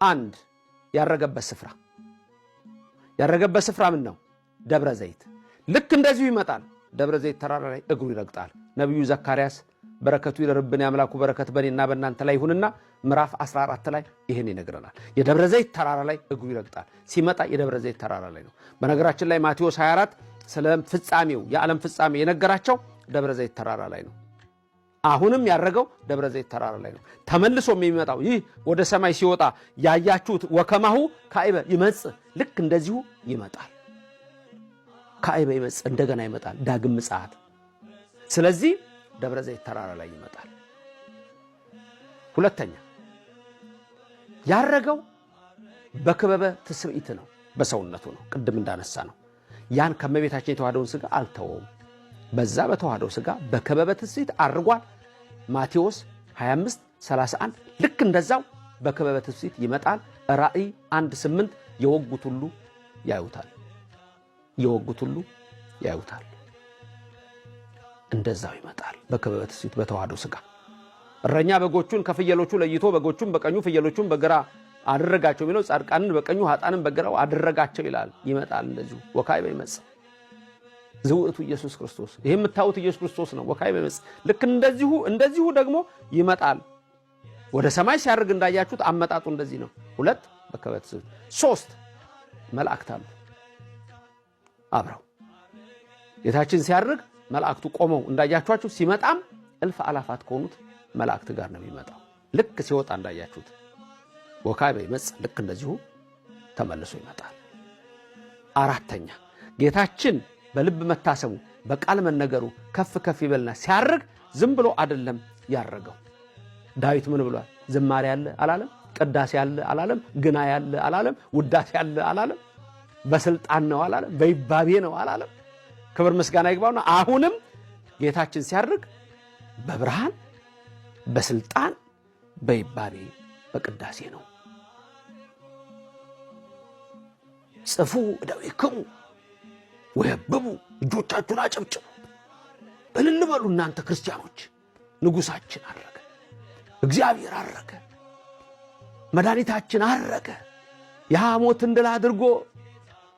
አንድ ያረገበት ስፍራ ምን ነው? ደብረ ዘይት። ልክ እንደዚሁ ይመጣል። ደብረ ዘይት ተራራ ላይ እግሩ ይረግጣል። ነቢዩ ዘካርያስ በረከቱ ይደርብን ያምላኩ በረከት በእኔና በእናንተ ላይ ይሁንና ምዕራፍ 14 ላይ ይህን ይነግረናል። የደብረ ዘይት ተራራ ላይ እግሩ ይረግጣል። ሲመጣ የደብረ ዘይት ተራራ ላይ ነው። በነገራችን ላይ ማቴዎስ 24 ስለ ፍጻሜው የዓለም ፍጻሜ የነገራቸው ደብረ ዘይት ተራራ ላይ ነው። አሁንም ያረገው ደብረ ዘይት ተራራ ላይ ነው። ተመልሶ የሚመጣው ይህ ወደ ሰማይ ሲወጣ ያያችሁት ወከማሁ ካዕበ ይመጽእ፣ ልክ እንደዚሁ ይመጣል። ካዕበ ይመጽእ፣ እንደገና ይመጣል። ዳግም ምጽአት። ስለዚህ ደብረ ዘይት ተራራ ላይ ይመጣል። ሁለተኛ ያረገው በክበበ ትስብእት ነው፣ በሰውነቱ ነው። ቅድም እንዳነሳ ነው። ያን ከመቤታችን የተዋሃደውን ሥጋ አልተወውም። በዛ በተዋሃደው ሥጋ በክበበ ትስብእት አርጓል። ማቴዎስ 25:31 ልክ እንደዛው በክበበ ትስብእት ይመጣል። ራእይ 1:8 የወጉት ሁሉ ያዩታል፣ እንደዛው ይመጣል በክበበ ትስብእት በተዋሃደው ሥጋ። እረኛ በጎቹን ከፍየሎቹ ለይቶ በጎቹን በቀኙ ፍየሎቹን በግራ አደረጋቸው የሚለው ጻድቃንን በቀኙ ኃጥአንን በግራው አደረጋቸው ይላል። ይመጣል እንደዚሁ ወካዕበ ይመጽእ ዝውእቱ ኢየሱስ ክርስቶስ። ይሄ የምታዩት ኢየሱስ ክርስቶስ ነው። ወካዕበ ይመጽእ ልክ እንደዚሁ ደግሞ ይመጣል። ወደ ሰማይ ሲያርግ እንዳያችሁት አመጣጡ እንደዚህ ነው። 2 በክበበ ትስብእት። 3 መላእክት አሉ አብረው። ጌታችን ሲያርግ መላእክቱ ቆመው እንዳያችኋቸው፣ ሲመጣም እልፍ አላፋት ከሆኑት መላእክት ጋር ነው የሚመጣው። ልክ ሲወጣ እንዳያችሁት ወካዕበ ይመጽእ ልክ እንደዚሁ ተመልሶ ይመጣል። አራተኛ ጌታችን በልብ መታሰቡ በቃል መነገሩ ከፍ ከፍ ይበልና ሲያርግ ዝም ብሎ አይደለም ያረገው። ዳዊት ምን ብሏል? ዝማሬ ያለ አላለም? ቅዳሴ ያለ አላለም? ግና ያለ አላለም? ውዳሴ ያለ አላለም? በስልጣን ነው አላለም? በይባቤ ነው አላለም? ክብር ምስጋና ይግባውና አሁንም ጌታችን ሲያርግ በብርሃን በስልጣን በይባቤ በቅዳሴ ነው። ጽፉ እደዊክሙ ወየብቡ፣ እጆቻችሁን አጨብጭቡ፣ እልል በሉ እናንተ ክርስቲያኖች። ንጉሳችን አረገ፣ እግዚአብሔር አረገ፣ መድኃኒታችን አረገ፣ የሞትን ድል አድርጎ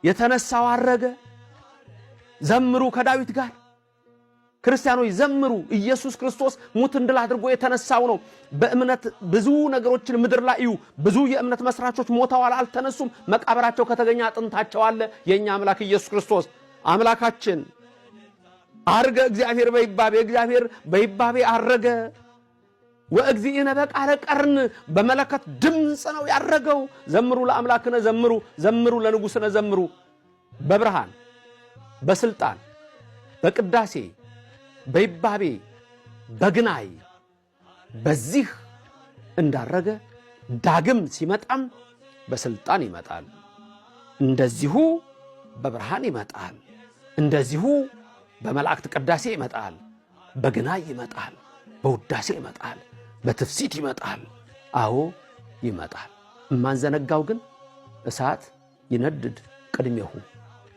የተነሳው አረገ። ዘምሩ ከዳዊት ጋር ክርስቲያኖች ዘምሩ። ኢየሱስ ክርስቶስ ሙትን ድል አድርጎ የተነሳው ነው። በእምነት ብዙ ነገሮችን ምድር ላይ እዩ። ብዙ የእምነት መስራቾች ሞተዋል፣ አልተነሱም። መቃብራቸው ከተገኘ አጥንታቸው አለ። የኛ አምላክ ኢየሱስ ክርስቶስ አምላካችን አረገ። እግዚአብሔር በይባቤ አረገ። ወእግዚእነ በቃለ ቀርን፣ በመለከት ድምፅ ነው ያረገው። ዘምሩ ለአምላክነ ዘምሩ ለንጉሥነ ዘምሩ። በብርሃን በስልጣን በቅዳሴ በይባቤ በግናይ በዚህ እንዳረገ ዳግም ሲመጣም በስልጣን ይመጣል። እንደዚሁ በብርሃን ይመጣል። እንደዚሁ በመላእክት ቅዳሴ ይመጣል። በግናይ ይመጣል። በውዳሴ ይመጣል። በትፍሲት ይመጣል። አዎ ይመጣል። የማንዘነጋው ግን እሳት ይነድድ ቅድሜሁ፣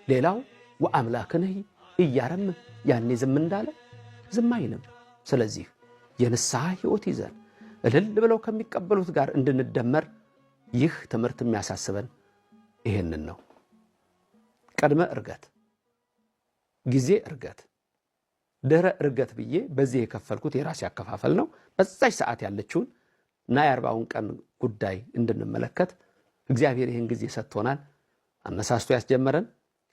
ሌላው ወአምላክነሂ እያረም ያኔ ዝም እንዳለ ዝም አይልም። ስለዚህ የንስሐ ሕይወት ይዘን እልል ብለው ከሚቀበሉት ጋር እንድንደመር ይህ ትምህርት የሚያሳስበን ይሄንን ነው። ቅድመ ዕርገት፣ ጊዜ ዕርገት፣ ድህረ ዕርገት ብዬ በዚህ የከፈልኩት የራሴ አከፋፈል ነው። በዛች ሰዓት ያለችውን እና የ40ውን ቀን ጉዳይ እንድንመለከት እግዚአብሔር ይህን ጊዜ ሰጥቶናል። አነሳስቶ ያስጀመረን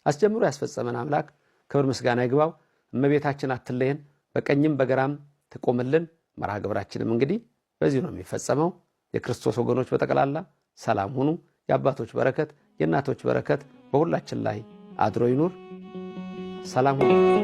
አስጀምሮ ያስፈጸመን አምላክ ክብር ምስጋና ይግባው። እመቤታችን አትለየን፣ በቀኝም በግራም ትቆምልን። መርሃ ግብራችንም እንግዲህ በዚህ ነው የሚፈጸመው። የክርስቶስ ወገኖች በጠቅላላ ሰላም ሁኑ። የአባቶች በረከት የእናቶች በረከት በሁላችን ላይ አድሮ ይኑር። ሰላም ሁኑ።